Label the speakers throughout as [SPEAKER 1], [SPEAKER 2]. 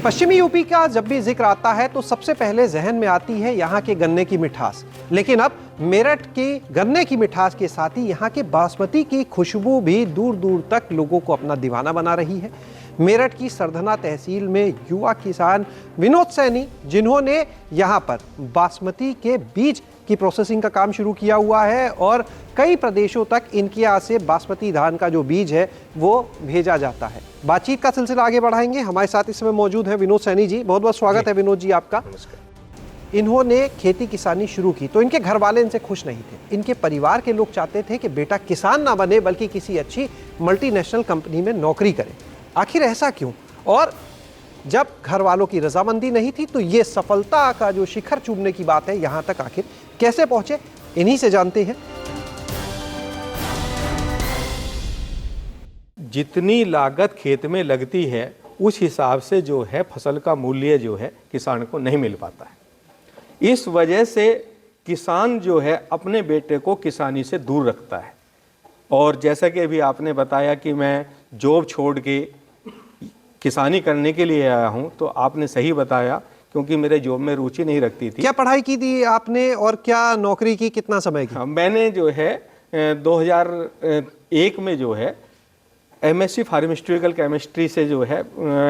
[SPEAKER 1] पश्चिमी यूपी का जब भी जिक्र आता है तो सबसे पहले जहन में आती है यहाँ के गन्ने की मिठास। लेकिन अब मेरठ की गन्ने की मिठास के साथ ही यहाँ के बासमती की खुशबू भी दूर दूर तक लोगों को अपना दीवाना बना रही है। मेरठ की सरधना तहसील में युवा किसान विनोद सैनी, जिन्होंने यहाँ पर बासमती के बीज की प्रोसेसिंग का काम शुरू किया हुआ है और कई प्रदेशों तक इनके यहाँ से बासमती धान का जो बीज है वो भेजा जाता है। बातचीत का सिलसिला आगे बढ़ाएंगे। हमारे साथ इस समय मौजूद है विनोद सैनी जी। बहुत बहुत स्वागत है विनोद जी आपका। इन्होंने खेती किसानी शुरू की तो इनके घर वाले इनसे खुश नहीं थे। इनके परिवार के लोग चाहते थे कि बेटा किसान ना बने बल्कि किसी अच्छी मल्टीनेशनल कंपनी में नौकरी करे। आखिर ऐसा क्यों? और जब घर वालों की रजामंदी नहीं थी तो ये सफलता का जो शिखर चूमने की बात है, यहाँ तक आखिर कैसे पहुंचे, इन्हीं से जानते हैं।
[SPEAKER 2] जितनी लागत खेत में लगती है उस हिसाब से जो है फसल का मूल्य जो है किसान को नहीं मिल पाता है। इस वजह से किसान जो है अपने बेटे को किसानी से दूर रखता है। और जैसा कि अभी आपने बताया कि मैं जॉब छोड़ के किसानी करने के लिए आया हूं, तो आपने सही बताया, क्योंकि मेरे जॉब में रुचि नहीं रखती थी।
[SPEAKER 1] क्या पढ़ाई की थी आपने और क्या नौकरी की, कितना समय की?
[SPEAKER 2] मैंने जो है 2001 में जो है एमएससी फार्मास्यूटिकल केमिस्ट्री से जो है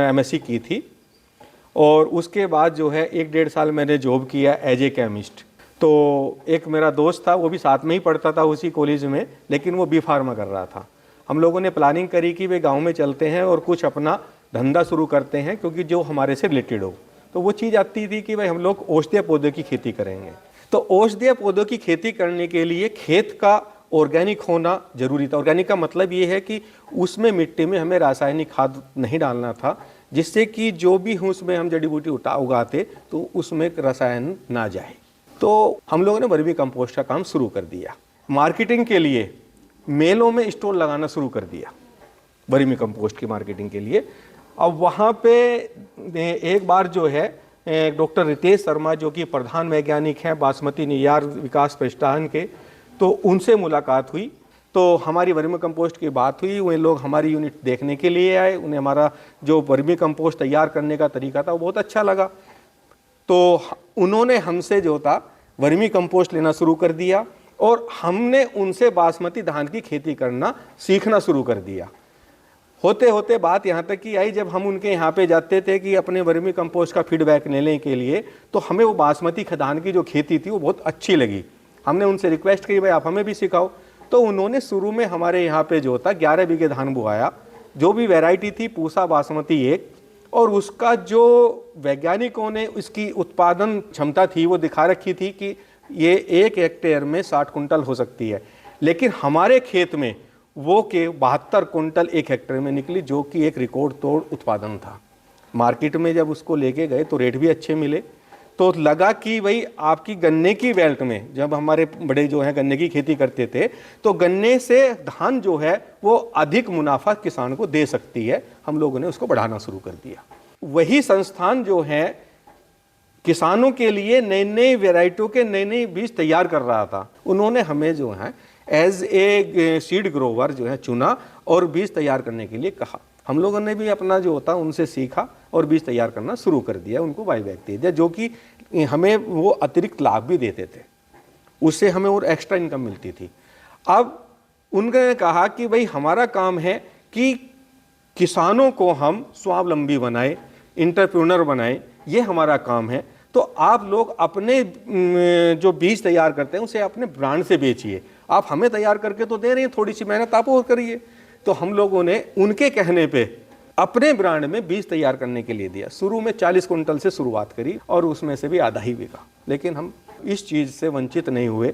[SPEAKER 2] एमएससी की थी और उसके बाद जो है 1-1.5 साल मैंने जॉब किया एज ए केमिस्ट। तो एक मेरा दोस्त था, वो भी साथ में ही पढ़ता था उसी कॉलेज में, लेकिन वो बी फार्मा कर रहा था। हम लोगों ने प्लानिंग करी कि वे गांव में चलते हैं और कुछ अपना धंधा शुरू करते हैं, क्योंकि जो हमारे से रिलेटेड हो। तो वो चीज़ आती थी कि भाई हम लोग औषधीय पौधों की खेती करेंगे। तो औषधीय पौधों की खेती करने के लिए खेत का ऑर्गेनिक होना जरूरी था। ऑर्गेनिक का मतलब ये है कि उसमें मिट्टी में हमें रासायनिक खाद नहीं डालना था, जिससे कि जो भी हो उसमें हम जड़ी बूटी उगाते तो उसमें रसायन ना जाए। तो हम लोगों ने वर्मी कंपोस्ट का काम शुरू कर दिया। मार्केटिंग के लिए मेलों में स्टॉल लगाना शुरू कर दिया वर्मी कंपोस्ट की मार्केटिंग के लिए। अब वहाँ पे एक बार जो है डॉक्टर रितेश शर्मा, जो कि प्रधान वैज्ञानिक हैं बासमती निर्यात विकास प्रतिष्ठान के, तो उनसे मुलाकात हुई। तो हमारी वर्मी कंपोस्ट की बात हुई। वे लोग हमारी यूनिट देखने के लिए आए। उन्हें हमारा जो वर्मी कंपोस्ट तैयार करने का तरीका था वो बहुत अच्छा लगा। तो उन्होंने हमसे जो था वर्मी कंपोस्ट लेना शुरू कर दिया और हमने उनसे बासमती धान की खेती करना सीखना शुरू कर दिया। होते होते बात यहाँ तक की आई, जब हम उनके यहाँ पे जाते थे कि अपने वर्मी कंपोस्ट का फीडबैक लेने के लिए, तो हमें वो बासमती धान की जो खेती थी वो बहुत अच्छी लगी। हमने उनसे रिक्वेस्ट की भाई आप हमें भी सिखाओ। तो उन्होंने शुरू में हमारे यहाँ पे जो था 11 बीघे धान बुआया। जो भी वैरायटी थी पूसा बासमती 1, और उसका जो वैज्ञानिकों ने उसकी उत्पादन क्षमता थी वो दिखा रखी थी कि ये 1 हेक्टेयर में 60 कुंटल हो सकती है। लेकिन हमारे खेत में वो के 72 कुंटल 1 हेक्टेयर में निकली, जो कि एक रिकॉर्ड तोड़ उत्पादन था। मार्केट में जब उसको लेके गए तो रेट भी अच्छे मिले। तो लगा कि भाई आपकी गन्ने की बेल्ट में, जब हमारे बड़े जो है गन्ने की खेती करते थे, तो गन्ने से धान जो है वो अधिक मुनाफा किसान को दे सकती है। हम लोगों ने उसको बढ़ाना शुरू कर दिया। वही संस्थान जो है किसानों के लिए नई नई वेराइटियों के नए नए बीज तैयार कर रहा था। उन्होंने हमें जो है एज ए सीड ग्रोवर जो है चुना और बीज तैयार करने के लिए कहा। हम लोगों ने भी अपना जो होता उनसे सीखा और बीज तैयार करना शुरू कर दिया। उनको बाईबैक दे दिया, जो कि हमें वो अतिरिक्त लाभ भी देते थे। उससे हमें और एक्स्ट्रा इनकम मिलती थी। अब उन्होंने कहा कि भाई हमारा काम है कि किसानों को हम स्वावलंबी बनाए, इंटरप्रेन्योर बनाए, ये हमारा काम है। तो आप लोग अपने जो बीज तैयार करते हैं उसे अपने ब्रांड से बेचिए। आप हमें तैयार करके तो दे रहे हैं, थोड़ी सी मेहनत आप और करिए। तो हम लोगों ने उनके कहने पे अपने ब्रांड में बीज तैयार करने के लिए दिया। शुरू में 40 कुंटल से शुरुआत करी और उसमें से भी आधा ही बिका। लेकिन हम इस चीज़ से वंचित नहीं हुए,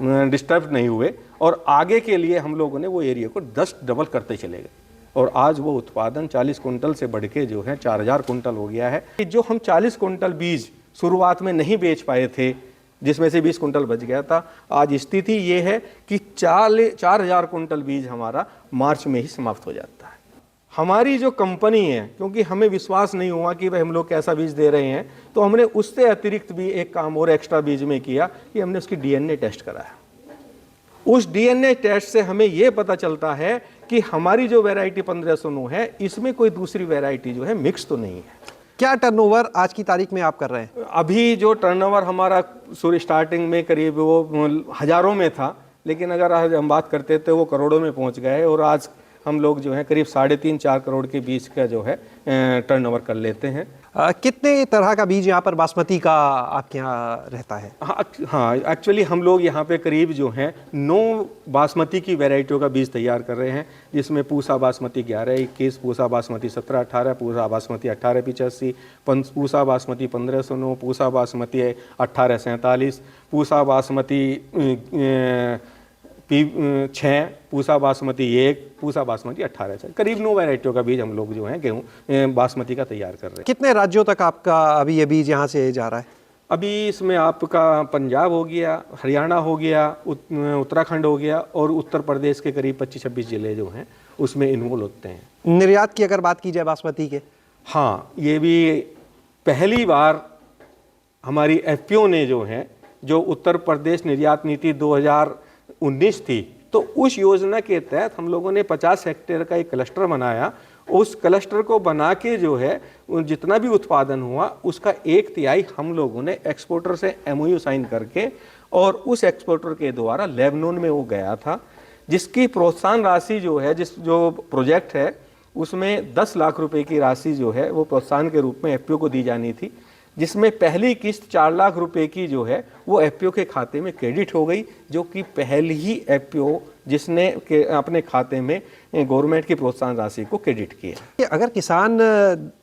[SPEAKER 2] डिस्टर्ब नहीं हुए, और आगे के लिए हम लोगों ने वो एरिया को 10 डबल करते चले गए। और आज वो उत्पादन 40 कुंटल से बढ़ के जो है 4000 कुंटल हो गया है। जो हम 40 कुंटल बीज शुरुआत में नहीं बेच पाए थे, जिसमें से 20 कुंटल बच गया था, आज स्थिति ये है कि 4000 कुंटल बीज हमारा मार्च में ही समाप्त हो जाता है। हमारी जो कंपनी है, क्योंकि हमें विश्वास नहीं हुआ कि भाई हम लोग कैसा बीज दे रहे हैं, तो हमने उससे अतिरिक्त भी एक काम और एक्स्ट्रा बीज में किया कि हमने उसकी डीएनए टेस्ट कराया। उस डीएनए टेस्ट से हमें यह पता चलता है कि हमारी जो वैरायटी 1509 है, इसमें कोई दूसरी वैरायटी जो है मिक्स तो नहीं है।
[SPEAKER 1] क्या टर्नओवर आज की तारीख में आप कर रहे हैं?
[SPEAKER 2] अभी जो टर्नओवर हमारा शुरू स्टार्टिंग में करीब वो हज़ारों में था, लेकिन अगर आज हम बात करते तो वो करोड़ों में पहुंच गए और आज हम लोग जो है करीब 3.5-4 करोड़ के बीच का जो है टर्नओवर कर लेते हैं।
[SPEAKER 1] कितने तरह का बीज यहाँ पर बासमती का आपके यहाँ रहता है?
[SPEAKER 2] हाँ, एक्चुअली हम लोग यहाँ पे करीब जो हैं 9 बासमती की वैरायटियों का बीज तैयार कर रहे हैं, जिसमें पूसा बासमती 11-21, पूसा बासमती 17-18, पूसा बासमती 18-85, पूसा बासमती 1509, पूसा बासमती 1847, पूसा बासमती 6, पूसा बासमती 1, पूसा बासमती 18, करीब 9 वैरायटियों का बीज हम लोग जो है गेहूँ बासमती का तैयार कर रहे हैं।
[SPEAKER 1] कितने राज्यों तक आपका अभी ये बीज यहाँ से जा रहा है?
[SPEAKER 2] अभी इसमें आपका पंजाब हो गया, हरियाणा हो गया, उत्तराखंड हो गया और उत्तर प्रदेश के करीब 25-26 जिले जो हैं उसमें इन्वॉल्व होते हैं।
[SPEAKER 1] निर्यात की अगर बात की जाए बासमती के,
[SPEAKER 2] हाँ, ये भी पहली बार हमारी एफपीओ ने जो है, जो उत्तर प्रदेश निर्यात नीति 2019 थी, तो उस योजना के तहत हम लोगों ने 50 हेक्टेयर का एक क्लस्टर बनाया। उस क्लस्टर को बना के जो है जितना भी उत्पादन हुआ उसका 1/3 हम लोगों ने एक्सपोर्टर से एमओयू साइन करके और उस एक्सपोर्टर के द्वारा लेबनान में वो गया था, जिसकी प्रोत्साहन राशि जो है, जो प्रोजेक्ट है उसमें 10 लाख रुपए की राशि जो है वो प्रोत्साहन के रूप में एफपीओ को दी जानी थी, जिसमें पहली किस्त 4 लाख रुपए की जो है वो एफपीओ के खाते में क्रेडिट हो गई, जो कि पहली ही एफपीओ जिसने अपने खाते में गवर्नमेंट की प्रोत्साहन राशि को क्रेडिट किया।
[SPEAKER 1] अगर किसान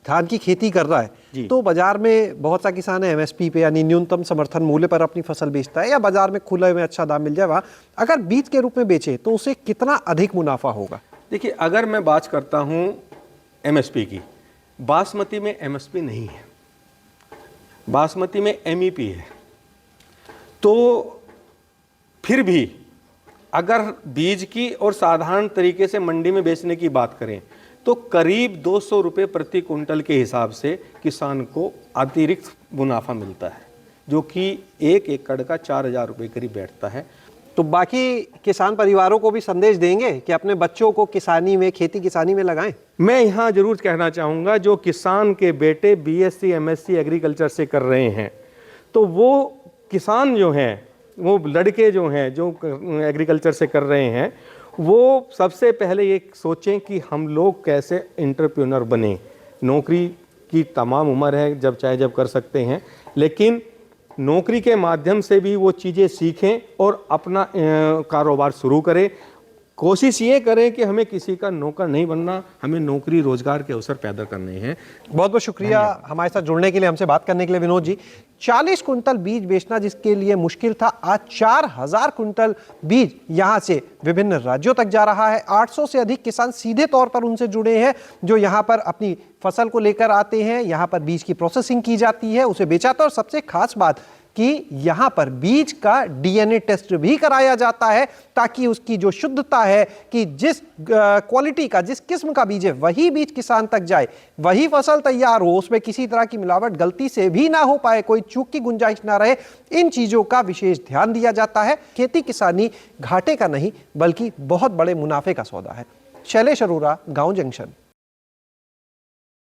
[SPEAKER 1] धान की खेती कर रहा है तो बाजार में बहुत सा किसान है एमएसपी पे यानी न्यूनतम समर्थन मूल्य पर अपनी फसल बेचता है, या बाजार में खुले में अच्छा दाम मिल जाए वहाँ अगर बीज के रूप में बेचे तो उसे कितना अधिक मुनाफा होगा?
[SPEAKER 2] देखिए, अगर मैं बात करता हूँ एमएसपी की, बासमती में एमएसपी नहीं है, बासमती में एमईपी है। तो फिर भी अगर बीज की और साधारण तरीके से मंडी में बेचने की बात करें तो करीब 200 रुपये प्रति कुंटल के हिसाब से किसान को अतिरिक्त मुनाफा मिलता है, जो कि 1 एकड़ का 4,000 रुपये करीब बैठता है।
[SPEAKER 1] तो बाकी किसान परिवारों को भी संदेश देंगे कि अपने बच्चों को किसानी में, खेती किसानी में लगाएं?
[SPEAKER 2] मैं यहाँ जरूर कहना चाहूँगा, जो किसान के बेटे बीएससी एमएससी एग्रीकल्चर से कर रहे हैं, तो वो किसान जो हैं, वो लड़के जो हैं जो एग्रीकल्चर से कर रहे हैं, वो सबसे पहले ये सोचें कि हम लोग कैसे एंटरप्रेन्योर बने। नौकरी की तमाम उम्र है, जब चाहे जब कर सकते हैं, लेकिन नौकरी के माध्यम से भी वो चीज़ें सीखें और अपना कारोबार शुरू करें। कोशिश ये करें कि हमें किसी का नौकर नहीं बनना, हमें नौकरी रोजगार के अवसर पैदा करने हैं।
[SPEAKER 1] बहुत बहुत शुक्रिया हमारे साथ जुड़ने के लिए, हमसे बात करने के लिए विनोद जी। 40 कुंटल बीज बेचना जिसके लिए मुश्किल था, आज 4,000 कुंटल बीज यहां से विभिन्न राज्यों तक जा रहा है। 800 से अधिक किसान सीधे तौर पर उनसे जुड़े हैं, जो यहां पर अपनी फसल को लेकर आते हैं, यहां पर बीज की प्रोसेसिंग की जाती है, उसे बेचाता है। और सबसे खास बात कि यहां पर बीज का डीएनए टेस्ट भी कराया जाता है, ताकि उसकी जो शुद्धता है कि जिस क्वालिटी का, जिस किस्म का बीज है, वही बीज किसान तक जाए, वही फसल तैयार हो, उसमें किसी तरह की मिलावट गलती से भी ना हो पाए, कोई चूक की गुंजाइश ना रहे। इन चीजों का विशेष ध्यान दिया जाता है। खेती किसानी घाटे का नहीं बल्कि बहुत बड़े मुनाफे का सौदा है। शैलेश अरोरा, गांव जंक्शन।